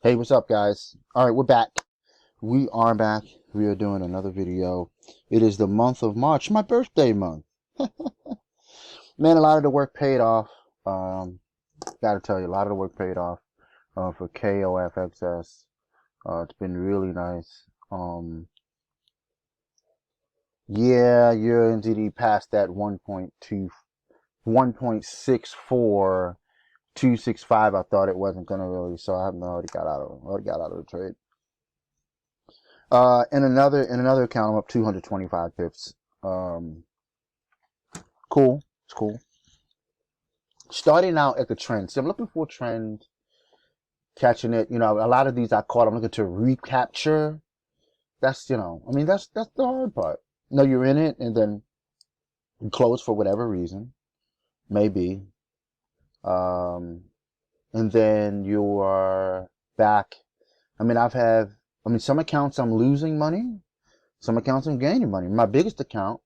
Hey, what's up, guys? All right, we're back. We are back. We are doing another video. It is the month of March, my birthday month. Man, a lot of the work paid off. Gotta tell you, a lot of the work paid off for KOFXS. It's been really nice. Yeah, your NZD passed that 1.64265. I thought it wasn't gonna really, so I already got out of the trade. In another account, I'm up 225 pips. Cool. It's cool. Starting out at the trend. So I'm looking for a trend, catching it. You know, a lot of these I caught. I'm looking to recapture. That's, I mean, that's the hard part. No, you're in it and then you close for whatever reason. Maybe. And then you are back. I mean, some accounts I'm losing money. Some accounts I'm gaining money. My biggest account,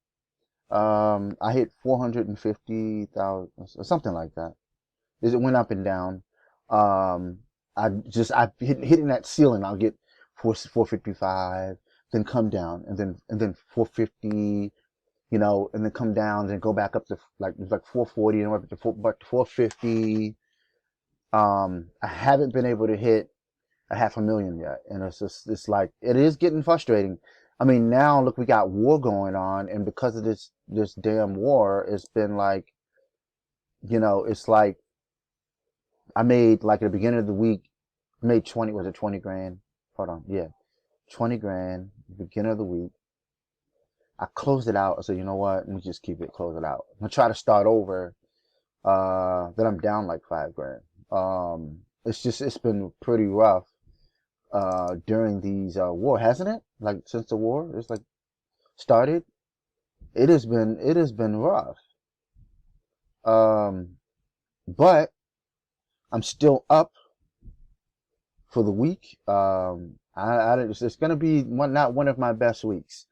I hit 450,000 or something like that. It went up and down. Hitting that ceiling. I'll get 455, then come down, and then 450, and then come down, then go back up to like 440, and up to 450. I haven't been able to hit a 500,000 yet, and it's like it is getting frustrating. I mean, now look, we got war going on, and because of this damn war, it's been like, it's like I made, like, at the beginning of the week, I made 20 grand? Hold on, yeah, 20 grand, beginning of the week. I closed it out. I said, you know what? Let me just keep it, close it out. I'm gonna try to start over. Then I'm down like 5 grand. It's been pretty rough during these war, hasn't it? Like since the war, it's like started. It has been rough. But I'm still up for the week. It's gonna be not one of my best weeks.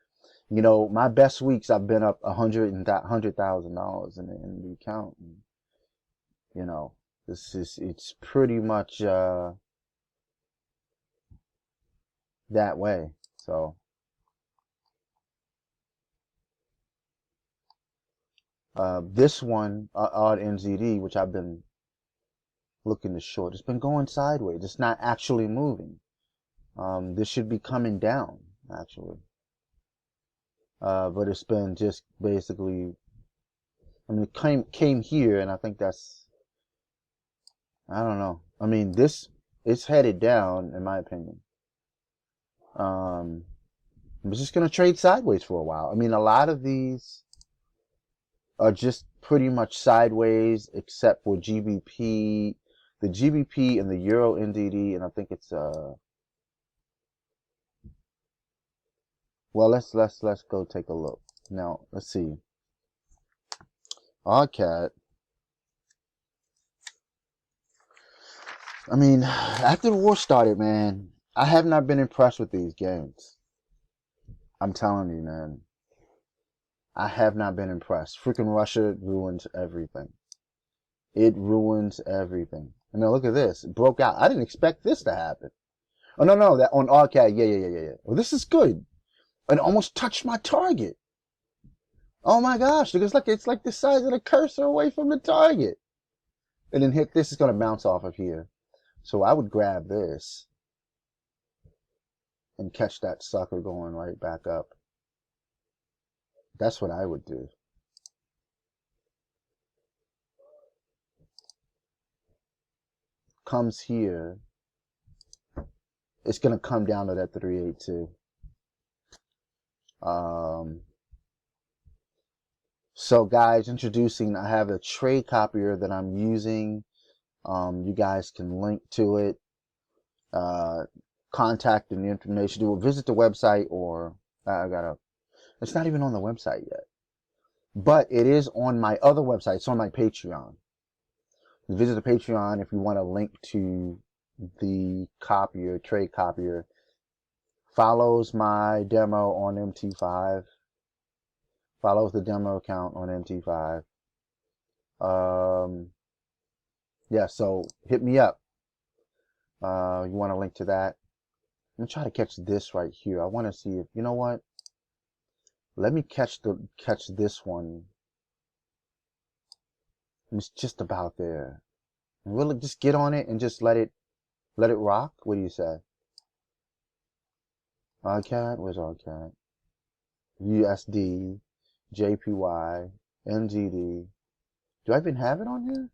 My best weeks I've been up $100,000 in the account. And, it's pretty much that way. So this one, odd NZD, which I've been looking to short, it's been going sideways. It's not actually moving. This should be coming down actually, but it's been just basically. I mean, it came here, and I think that's. I don't know. I mean, it's headed down in my opinion. I'm just gonna trade sideways for a while. I mean, a lot of these are just pretty much sideways, except for GBP, the GBP and the Euro NZD, and I think it's well, let's go take a look. Now, let's see. OddCat. I mean, after the war started, man, I have not been impressed with these games. I'm telling you, man. I have not been impressed. Freaking Russia ruins everything. It ruins everything. I mean, look at this. It broke out. I didn't expect this to happen. Oh, no, that on OddCat. Yeah. Well, this is good. It almost touched my target. Oh my gosh, it's like the size of the cursor away from the target. And then hit this, is going to bounce off of here. So I would grab this and catch that sucker going right back up. That's what I would do. Comes here. It's going to come down to that 382. So guys, introducing, I have a trade copier that I'm using. You guys can link to it, contact and the information. Do visit the website, or it's not even on the website yet, but it is on my other website. It's on my Patreon. Visit the Patreon if you want a link to the copier, trade copier. Follows my demo on MT5. Follows the demo account on MT5. Yeah, so hit me up. You want a link to that? I'm gonna try to catch this right here. I want to see if, you know what? Let me catch this one. It's just about there. And really just get on it and just let it rock. What do you say? RCAD, where's RCAD? USD, JPY, NGD. Do I even have it on here?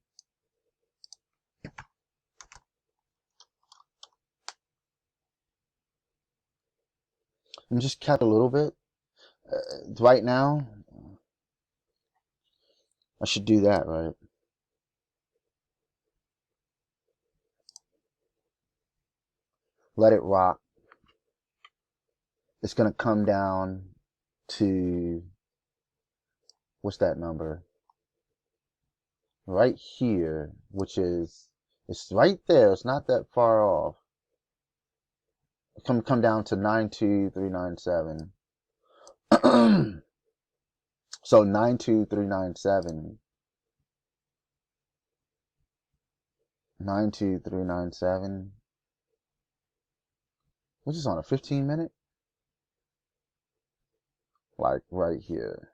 And just catch a little bit. Right now, I should do that, right? Let it rock. It's going to come down to, what's that number? Right here, which is, it's right there. It's not that far off. Come down to 92397. So 92397. 92397. Which is on a 15-minute? Like right here.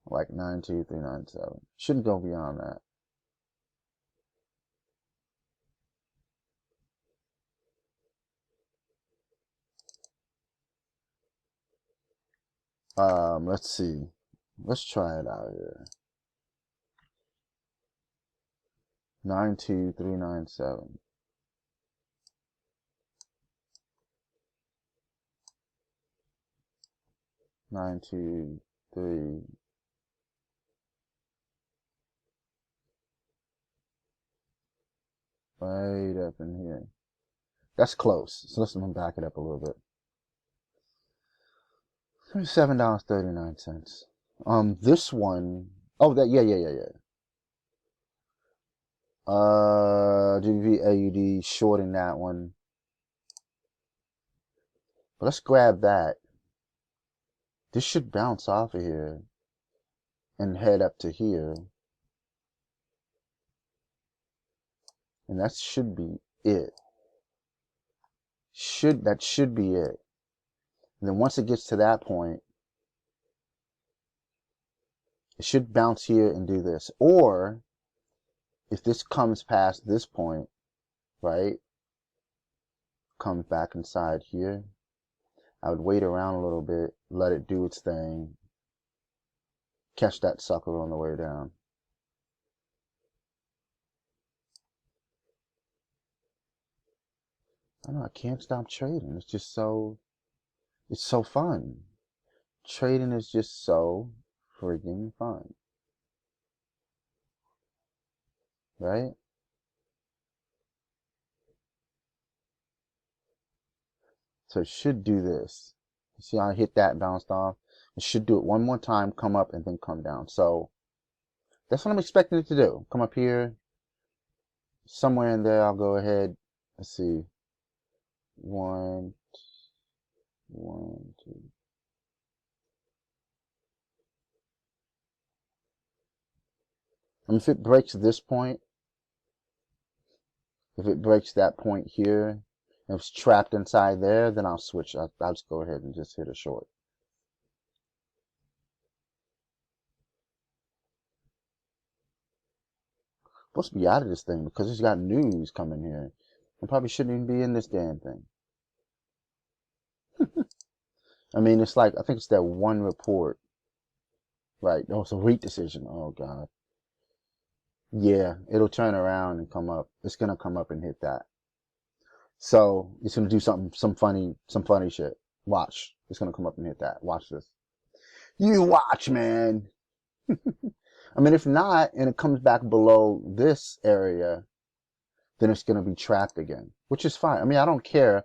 Like 92397. Shouldn't go beyond that. Let's see. Let's try it out here. 92397. 923. Right up in here. That's close. So let's back it up a little bit. $7.39. This one, oh, that, yeah. GBP AUD shorting that one. But let's grab that. This should bounce off of here and head up to here. And that should be it. That should be it. And then once it gets to that point, it should bounce here and do this. Or if this comes past this point, right, comes back inside here, I would wait around a little bit, let it do its thing, catch that sucker on the way down. I know, I can't stop trading. It's just so, it's so fun. Trading is just so freaking fun. Right? So it should do this. You see how I hit that, bounced off? It should do it one more time, come up, and then come down. So that's what I'm expecting it to do. Come up here. Somewhere in there, I'll go ahead. Let's see. 1, 2. And if it breaks this point, if it breaks that point here, if it's trapped inside there, then I'll switch. I'll just go ahead and just hit a short. Supposed to be out of this thing because it's got news coming here. I probably shouldn't even be in this damn thing. I mean, it's like, I think it's that one report. Right. Oh, it's a REIT decision. Oh, God. Yeah, it'll turn around and come up. It's going to come up and hit that. So it's going to do some funny shit. Watch. It's going to come up and hit that. Watch this. You watch, man. I mean, if not, and it comes back below this area, then it's going to be trapped again, which is fine. I mean, I don't care.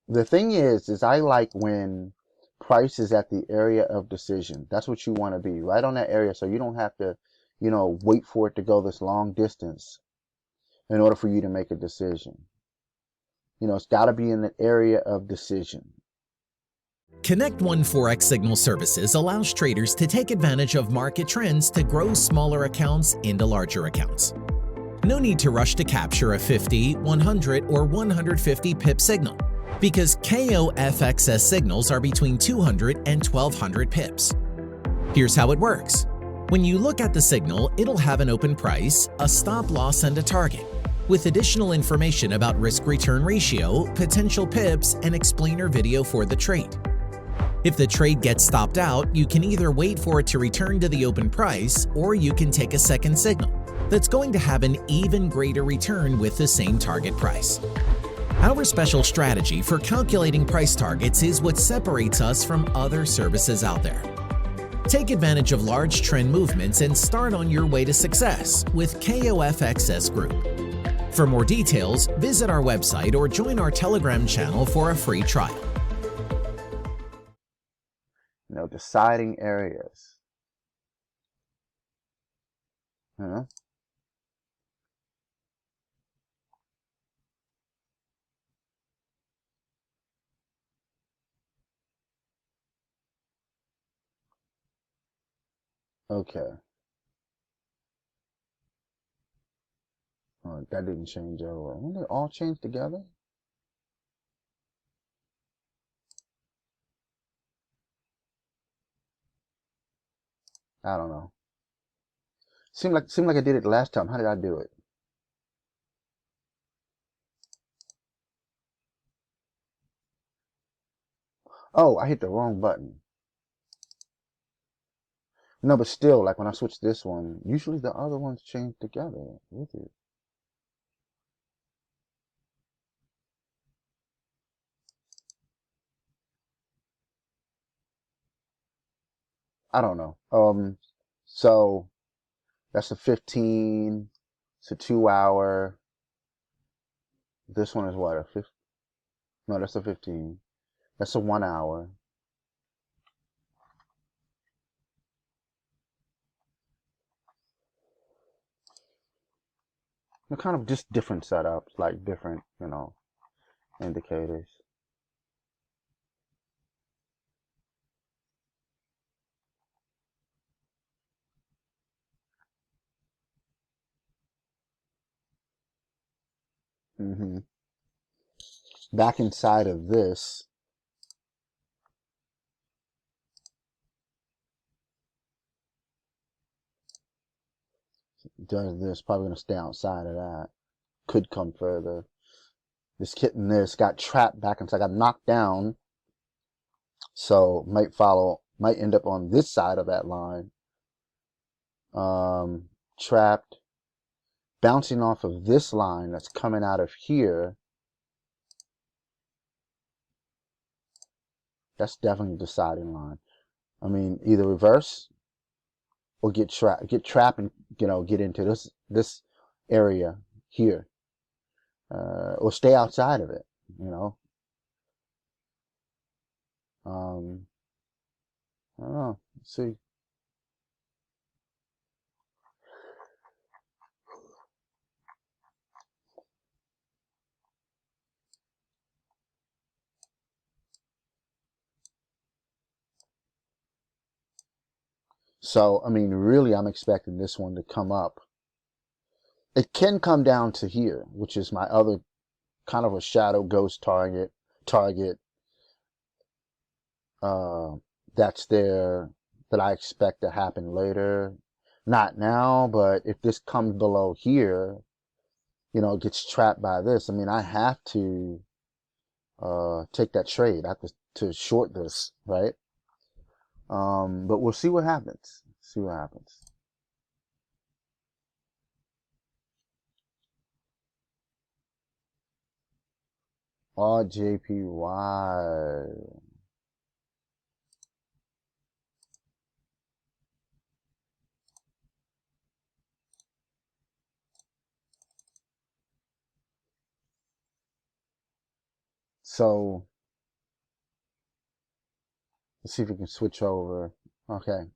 The thing is I like when price is at the area of decision. That's what you want to be, right on that area, so you don't have to, you know, wait for it to go this long distance in order for you to make a decision. You know, it's got to be in the area of decision. Konnect One Forex Signal Services allows traders to take advantage of market trends to grow smaller accounts into larger accounts. No need to rush to capture a 50, 100, or 150 pip signal, because KOFXS signals are between 200 and 1200 pips. Here's how it works. When you look at the signal, it'll have an open price, a stop loss, and a target, with additional information about risk-return ratio, potential pips, and explainer video for the trade. If the trade gets stopped out, you can either wait for it to return to the open price, or you can take a second signal that's going to have an even greater return with the same target price. Our special strategy for calculating price targets is what separates us from other services out there. Take advantage of large trend movements and start on your way to success with KOFXS Group. For more details, visit our website or join our Telegram channel for a free trial. Deciding areas. Okay. Oh, that didn't change over. Won't they all change together? I don't know. Seemed like I did it last time. How did I do it? Oh, I hit the wrong button. No, but still, like when I switch this one, usually the other ones change together with it. I don't know. So that's a 15. It's a 2 hour. This one is what, a 15? No, that's a 15. That's a 1 hour. They're kind of just different setups, like different, indicators. Back inside of this, does this, probably going to stay outside of that. Could come further. This kit and this got trapped back inside, got knocked down. So might end up on this side of that line. Trapped, bouncing off of this line that's coming out of here. That's definitely the deciding line. I mean, either reverse or get trapped and get into this area here, or stay outside of it. I don't know. Let's see. So, I mean, really, I'm expecting this one to come up. It can come down to here, which is my other kind of a shadow ghost target. That's there that I expect to happen later. Not now, but if this comes below here, it gets trapped by this. I mean, I have to take that trade. I have to short this, right? But we'll see what happens. See what happens. RJPY. So let's see if we can switch over. Okay.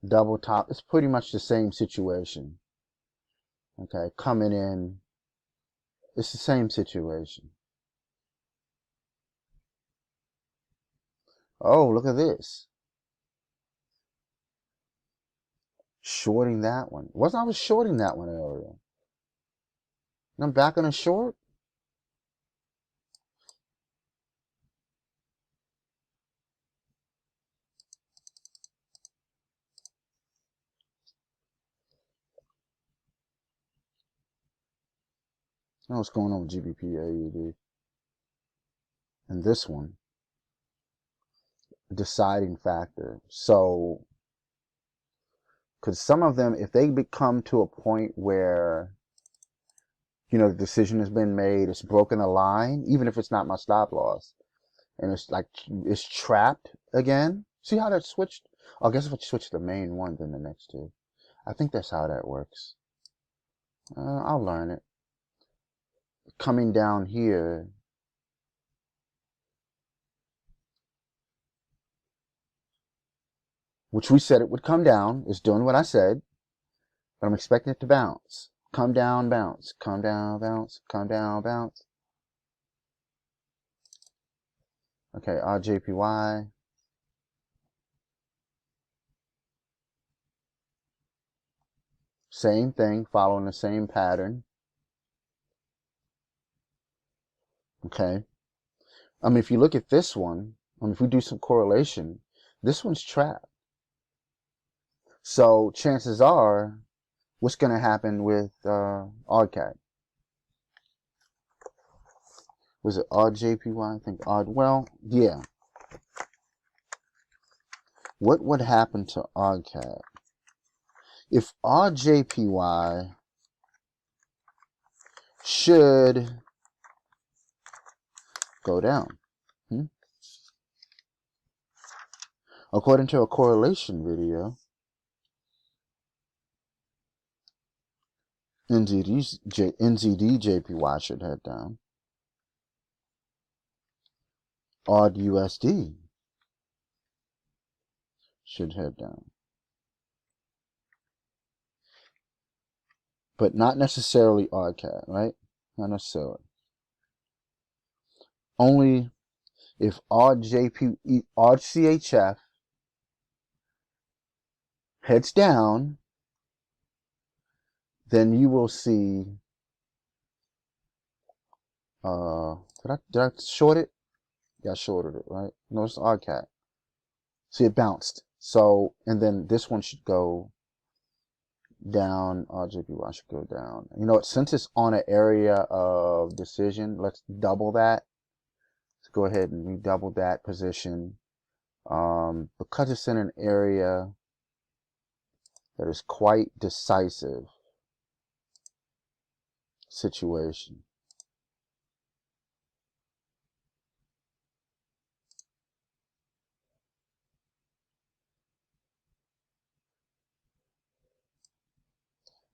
Double top. It's pretty much the same situation. Okay, coming in. It's the same situation. Oh, look at this. Shorting that one. Wasn't I was shorting that one earlier? And I'm back on a short? I don't know what's going on with GBP AUD. And this one, deciding factor. So, because some of them, if they become to a point where, you know, the decision has been made, it's broken a line, even if it's not my stop loss, and it's like, it's trapped again. See how that switched? Oh, I guess if I switch the main one, then the next two. I think that's how that works. I'll learn it. Coming down here, which we said it would come down, is doing what I said, but I'm expecting it to bounce. Come down, bounce. Come down, bounce. Come down, bounce. Okay, RJPY. Same thing, following the same pattern. Okay. I mean, if you look at this one, if we do some correlation, this one's trapped. So chances are, what's going to happen with OddCat? Was it OddJPY? I think Odd. Well, yeah. What would happen to OddCat if OddJPY should go down? According to a correlation video, NZD-JPY should head down. Odd USD should head down. But not necessarily OddCat, right? Not necessarily. Only if odd CHF heads down, then you will see, did I short it? Yeah, I shorted it, right? No, it's OddCat. See, it bounced. So, and then this one should go down. RJPY should go down. You know what? Since it's on an area of decision, let's double that. Let's go ahead and redouble that position. Because it's in an area that is quite decisive situation.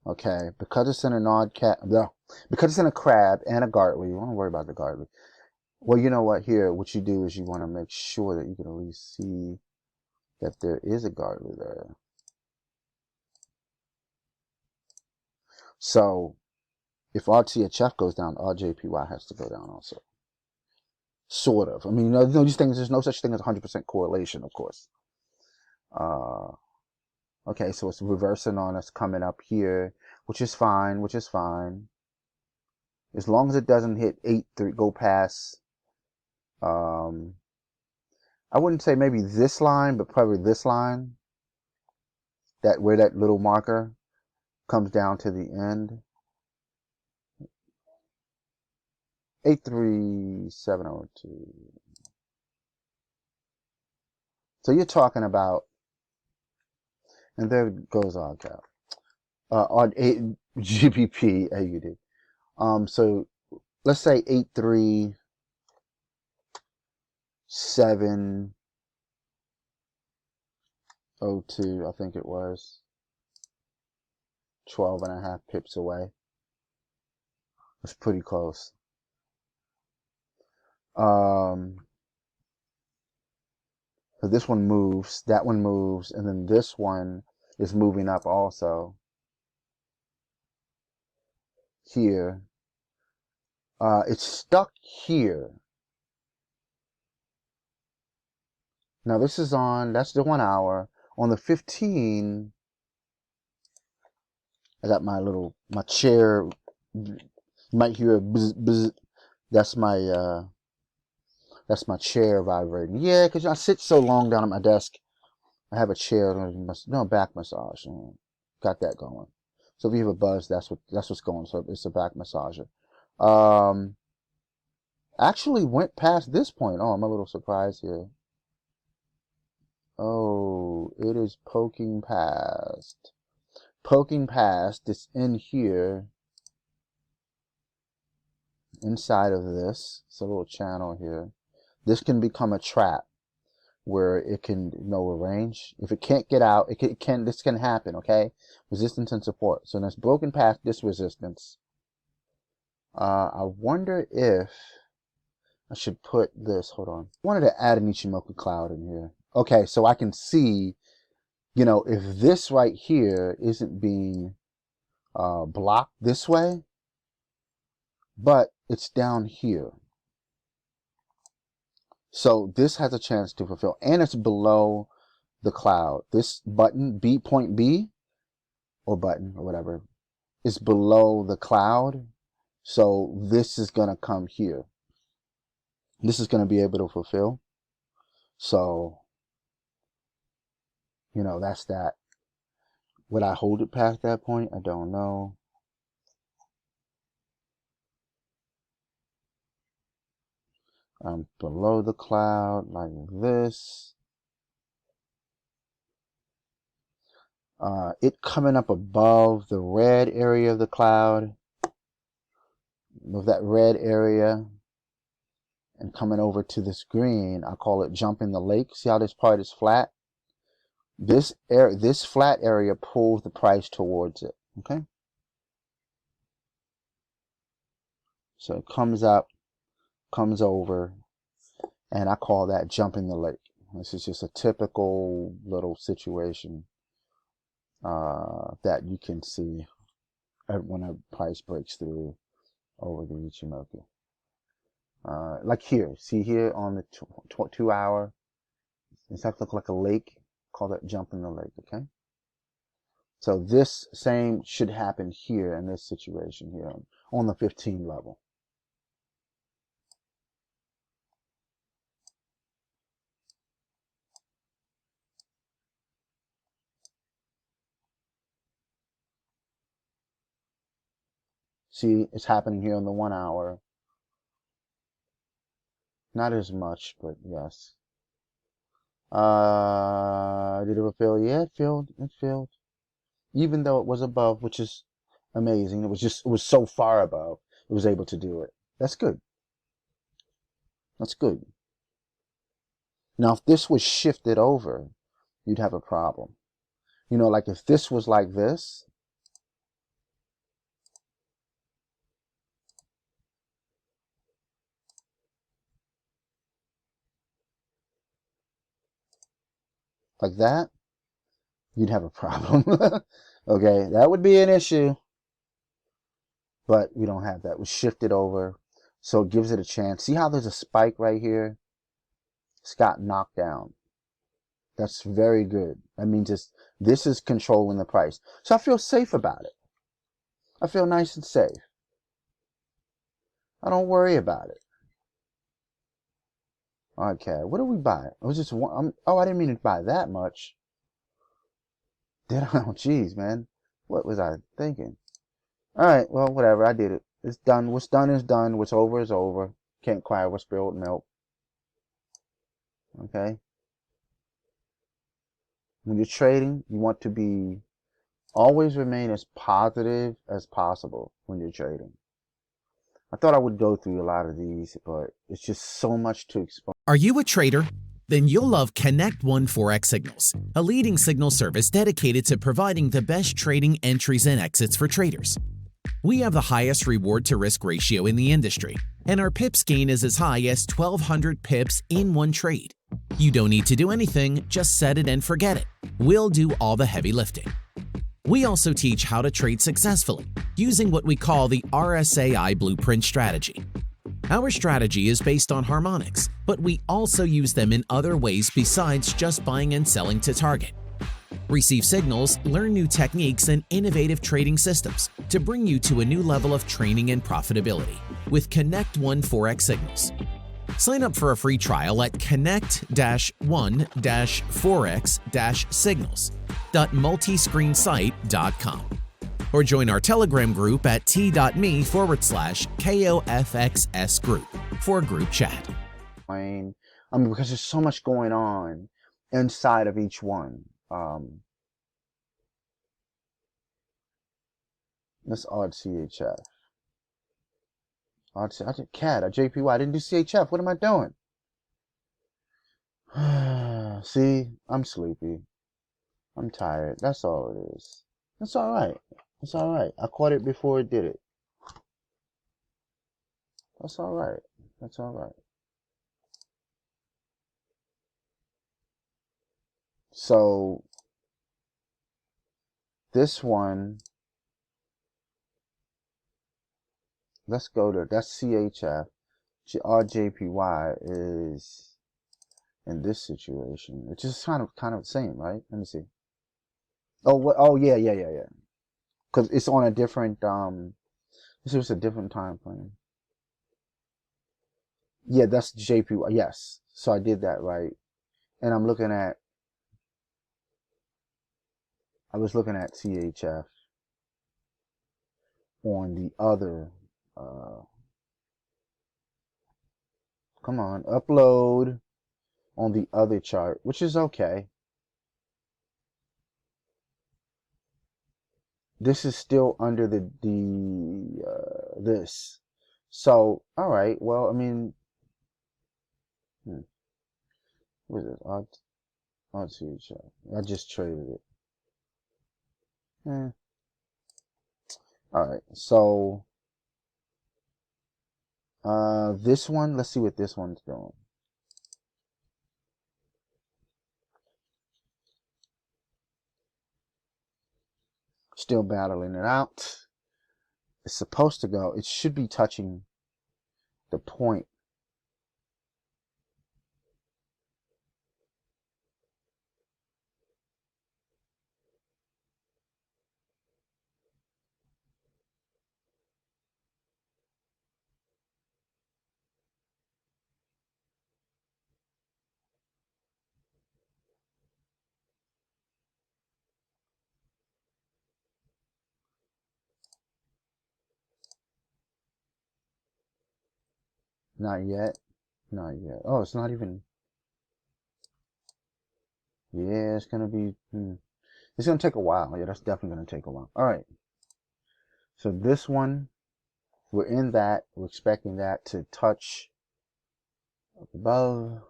Okay, because it's in an odd cat, no, because it's in a crab and a Gartley, you want to worry about the Gartley. Well, you know what? Here, what you do is you want to make sure that you can at least see that there is a Gartley there. So, if RTHF goes down, RJPY has to go down also. Sort of. I mean, these things, there's no such thing as 100% correlation, of course. Okay, so it's reversing on us coming up here, which is fine, As long as it doesn't hit 8-3, go past, I wouldn't say maybe this line, but probably this line, that where that little marker comes down to the end. 83702. So you're talking about, and there goes OddCat. On GBP AUD. So let's say 83702, I think it was. 12.5 pips away. That's pretty close. So this one moves, that one moves, and then this one is moving up also. Here. It's stuck here. Now this is on, that's the 1 hour. On the 15, I got my chair. You might hear a bzz, bzz. That's my chair vibrating. Yeah, because I sit so long down at my desk. I have a chair, back massage. Got that going. So if you have a buzz, that's what's going. So it's a back massager. Actually went past this point. Oh, I'm a little surprised here. Oh, it is poking past. Poking past. It's in here. Inside of this. It's a little channel here. This can become a trap where it can arrange. If it can't get out, this can happen, okay? Resistance and support. So it's broken past this resistance. I wonder if I should put this, hold on. I wanted to add an Ichimoku cloud in here. Okay, so I can see, if this right here isn't being blocked this way, but it's down here. So this has a chance to fulfill, and it's below the cloud. This button, point B, or button, or whatever, is below the cloud. So this is going to come here. This is going to be able to fulfill. So, that's that. Would I hold it past that point? I don't know. Below the cloud, like this. It coming up above the red area of the cloud, of that red area, and coming over to this green. I call it jumping the lake. See how this part is flat? This flat area pulls the price towards it. Okay. So it comes up, comes over, and I call that jumping the lake. This is just a typical little situation that you can see when a price breaks through over the Ichimoku. Like here, see here on the 2 hour, it's have to look like a lake. Call that jumping the lake. Okay. So this same should happen here in this situation here on the 15 level. See, it's happening here on the 1 hour. Not as much, but yes. Did it fulfill? Yeah, it filled. It filled. Even though it was above, which is amazing. It was so far above. It was able to do it. That's good. That's good. Now, if this was shifted over, you'd have a problem. Like if this was like this, like that, you'd have a problem. Okay, that would be an issue. But we don't have that. It was shifted over, so it gives it a chance. See how there's a spike right here? It's got knocked down. That's very good. That means this is controlling the price. So I feel safe about it. I feel nice and safe. I don't worry about it. Okay, what did we buy? It was just one. I didn't mean to buy that much. Did I? Oh, geez, man. What was I thinking? All right, well, whatever. I did it. It's done. What's done is done. What's over is over. Can't cry over spilled milk. Okay. When you're trading, you want to always remain as positive as possible when you're trading. I thought I would go through a lot of these, but it's just so much to explain. Are you a trader? Then you'll love Konnect One Forex Signals, a leading signal service dedicated to providing the best trading entries and exits for traders. We have the highest reward to risk ratio in the industry, and our pips gain is as high as 1,200 pips in one trade. You don't need to do anything, just set it and forget it. We'll do all the heavy lifting. We also teach how to trade successfully using what we call the RSAI blueprint strategy. Our strategy is based on harmonics, but we also use them in other ways besides just buying and selling to target. Receive signals, learn new techniques and innovative trading systems to bring you to a new level of training and profitability with Konnect One Forex Signals. Sign up for a free trial at connect-1-forex-signals.multiscreensite.com or join our Telegram group at t.me/KOFXS group for group chat. Because there's so much going on inside of each one. Let's odd CHF. I did CAD, I JPY. I didn't do CHF. What am I doing? See, I'm sleepy. I'm tired. That's all it is. That's all right. It's all right. I caught it before it did it. That's all right. That's all right. So this one, let's go to, that's CHF. Our JPY is in this situation, which is kind of the same, right? Let me see. Oh, what? Oh, yeah. Because it's on a different, this was a different time frame. Yeah, that's JPY. Yes. So I did that right. And I'm looking at, I was looking at CHF on the other, come on, upload on the other chart, which is okay. This is still under this. So, all right. Well, I mean, what is it? Odd CHF. I just traded it. All right. So, this one, let's see what this one's doing. Still battling it out. It's supposed to go, it should be touching the point. Not yet. Not yet. Oh, it's not even. Yeah, it's going to be. It's going to take a while. Yeah, that's definitely going to take a while. All right. So this one, we're in that. We're expecting that to touch up above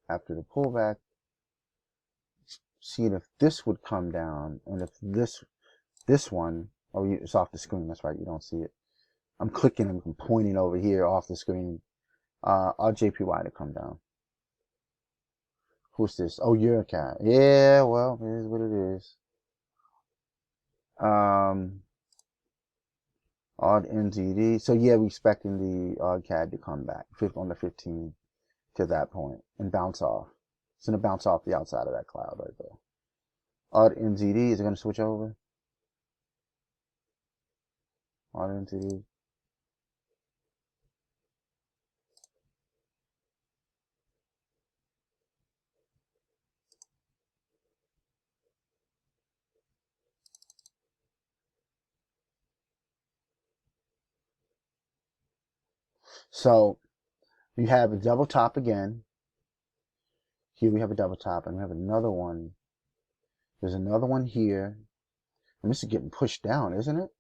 after the pullback. Seeing if this would come down. And if this one, oh, it's off the screen. That's right. You don't see it. I'm clicking and I'm pointing over here off the screen. Our JPY to come down. Who's this? Oh, Eurocat. Yeah, well, it is what it is. Odd NZD. So yeah, we're expecting the odd CAD to come back on the 15 to that point and bounce off. It's gonna bounce off the outside of that cloud right there. Odd NZD, is it gonna switch over? Odd NZD. So you have a double top again. Here we have a double top, and we have another one. There's another one here. And this is getting pushed down, isn't it?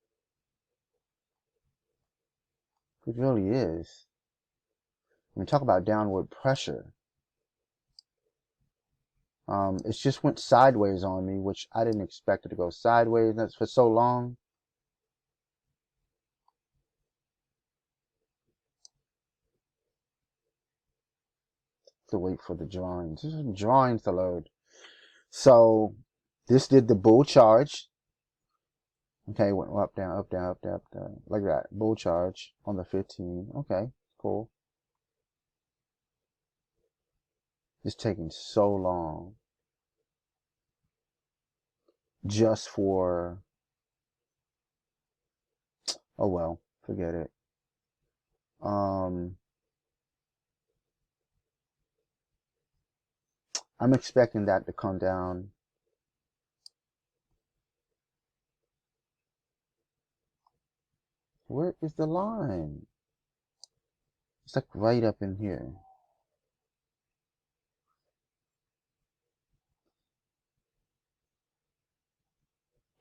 It really is. When we talk about downward pressure, it just went sideways on me, which I didn't expect it to go sideways. That's for so long. To wait for the drawings. There's some drawings to load. So this did the bull charge. Okay, went up, down, up, down, up, down, up, down, like that. Bull charge on the 15. Okay, cool. It's taking so long. just for, oh well, forget it. I'm expecting that to come down. Where is the line? It's like right up in here.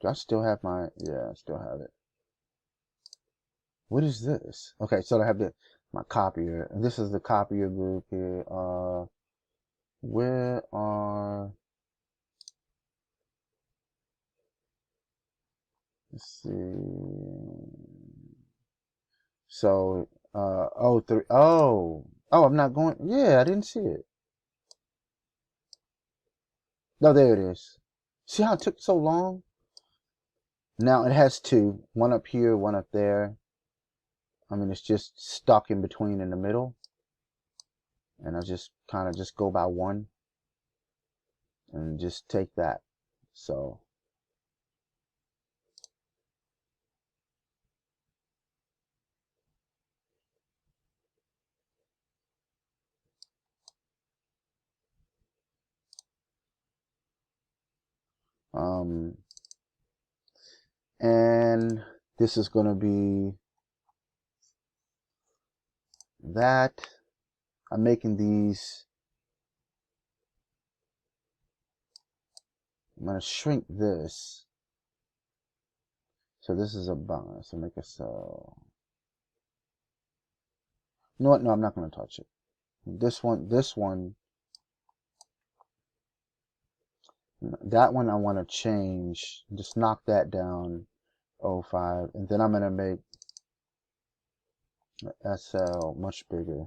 Do I still have my, yeah, I still have it. What is this? Okay, so I have my copier, and this is the copier group here. Where are, let's see. So, I'm not going, yeah, I didn't see it. No, there it is. See how it took so long? Now it has two, one up here, one up there. I mean, it's just stuck in between in the middle. And I just kind of just go by one and just take that. So, and this is going to be that. I'm making these, I'm going to shrink this. So this is a buy. So make a sell. You know what? No, I'm not going to touch it. This one, that one I want to change. Just knock that down. 05. And then I'm going to make SL much bigger.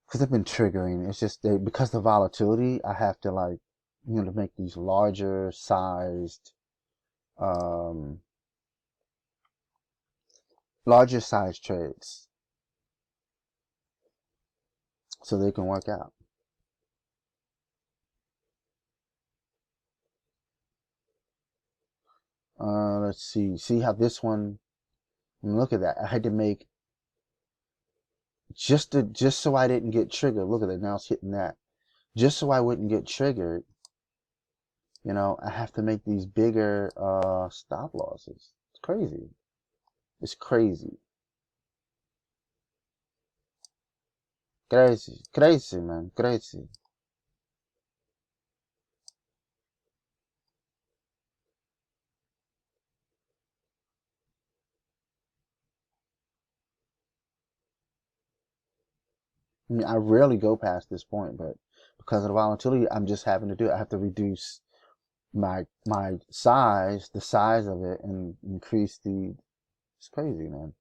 Because they've been triggering. It's just because the volatility, I have to like, to make these larger sized, trades so they can work out. Let's see how this one, look at that. I had to make just so I didn't get triggered. Look at it. Now it's hitting that. Just so I wouldn't get triggered, I have to make these bigger stop losses. It's crazy. It's crazy. Crazy, man. Crazy. I mean, I rarely go past this point, but because of the volatility, I'm just having to do it. I have to reduce my size, the size of it, and increase it's crazy, man.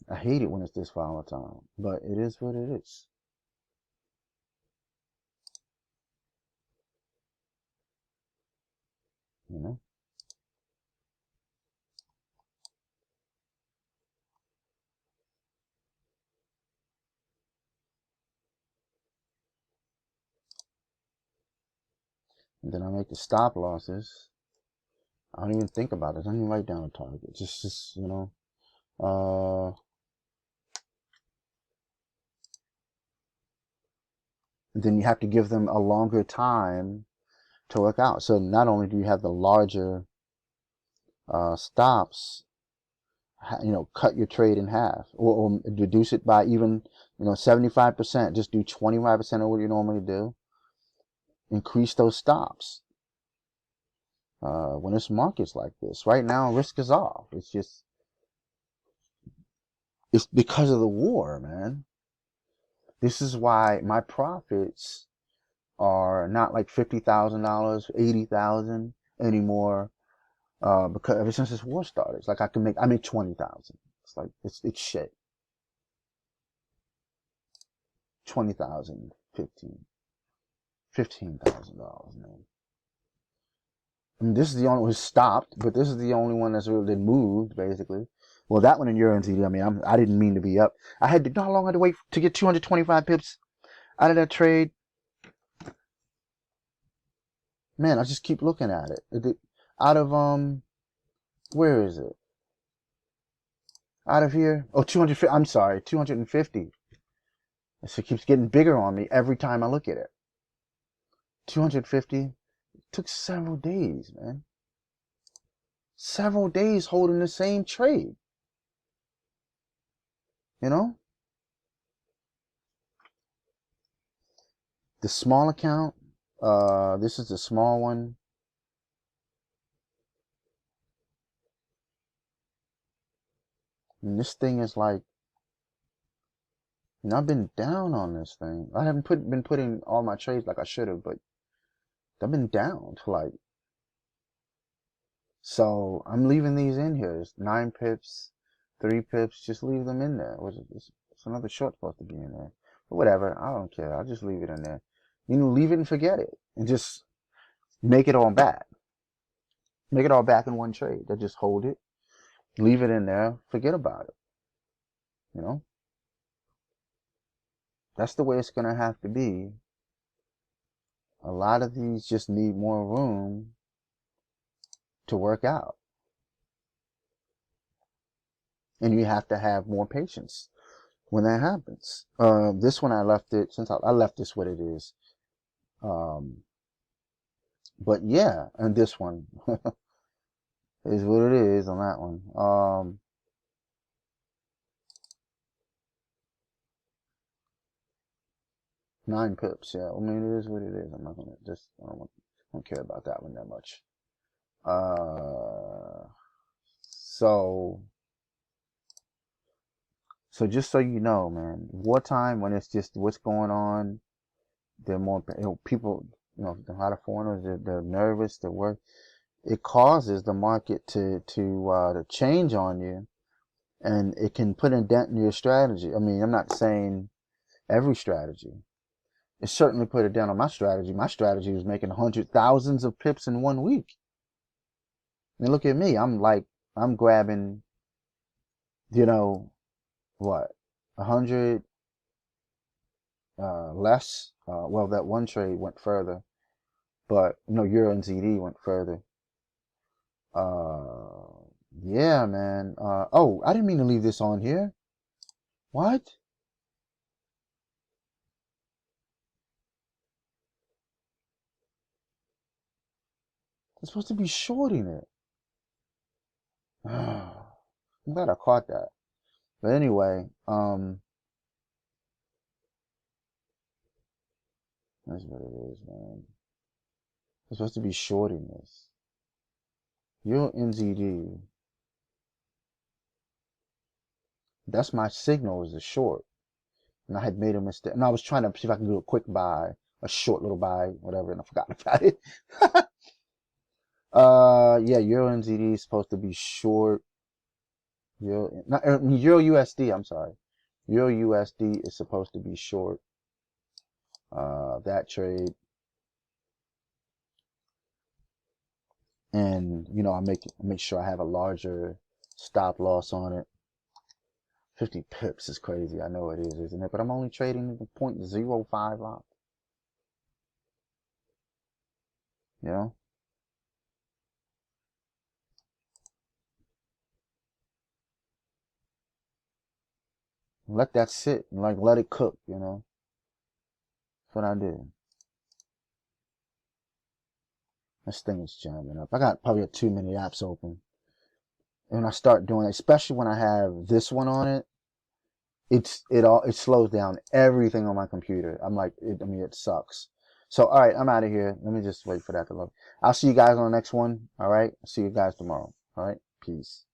I hate it when it's this volatile, but it is what it is. You know? And then I make the stop losses. I don't even think about it. I don't even write down a target. Just and then you have to give them a longer time to work out. So not only do you have the larger stops, cut your trade in half, or reduce it by even 75%. Just do 25% of what you normally do. Increase those stops. When it's markets like this, right now risk is off. It's because of the war, man. This is why my profits are not like $50,000, $80,000 anymore. Because ever since this war started, it's like I make 20,000. It's like it's shit. 20,000, $15,000, man. I mean, this is the only one who stopped, but this is the only one that's really moved, basically. Well, that one in Euro NZD, I mean, I didn't mean to be up. I had to, how long I had to wait to get 225 pips out of that trade? Man, I just keep looking at it. Out of, where is it? Out of here? Oh, 250, I'm sorry, 250. So it keeps getting bigger on me every time I look at it. 250. It took several days, man. Several days holding the same trade. You know? The small account, this is the small one. And this thing is like, I've been down on this thing. I haven't been putting all my trades like I should have, but I've been down to like, so I'm leaving these in here. It's 9 pips, 3 pips, just leave them in there. It's another short supposed to be in there. But whatever, I don't care. I'll just leave it in there. You know, leave it and forget it. And just make it all back. Make it all back in one trade. They just hold it, leave it in there, forget about it. You know? That's the way it's going to have to be. A lot of these just need more room to work out. And you have to have more patience when that happens. This one I left it, since I left this what it is. But yeah, and this one is what it is on that one. 9 pips, yeah. I mean, it is what it is. I'm not gonna just, I don't care about that one that much. So just so you know, man, wartime, when it's just what's going on, they're more, people, a lot of foreigners, they're nervous, they're worried. It causes the market to change on you, and it can put a dent in your strategy. I mean, I'm not saying every strategy. It certainly put it down on my strategy. My strategy was making thousands of pips in 1 week. I mean, look at me. I'm grabbing, what, 100 less. Well, that one trade went further, but Euro and ZD went further. Yeah, man. Oh, I didn't mean to leave this on here. What? I'm supposed to be shorting it. I'm glad I caught that. But anyway, that's what it is, man. I'm supposed to be shorting this. Euro NZD. That's my signal is a short. And I had made a mistake. And I was trying to see if I can do a quick buy, a short little buy, whatever, and I forgot about it. Yeah, Euro NZD is supposed to be short. Euro USD, I'm sorry. Euro USD is supposed to be short. That trade. And, I make sure I have a larger stop loss on it. 50 pips is crazy. I know it is, isn't it? But I'm only trading the 0.05 lot. Let that sit and let it cook, That's what I did. This thing is jamming up. I got probably too many apps open. And when I start doing it, especially when I have this one on it, it slows down everything on my computer. I'm like, it sucks. So, all right, I'm out of here. Let me just wait for that to load. I'll see you guys on the next one. All right. See you guys tomorrow. All right. Peace.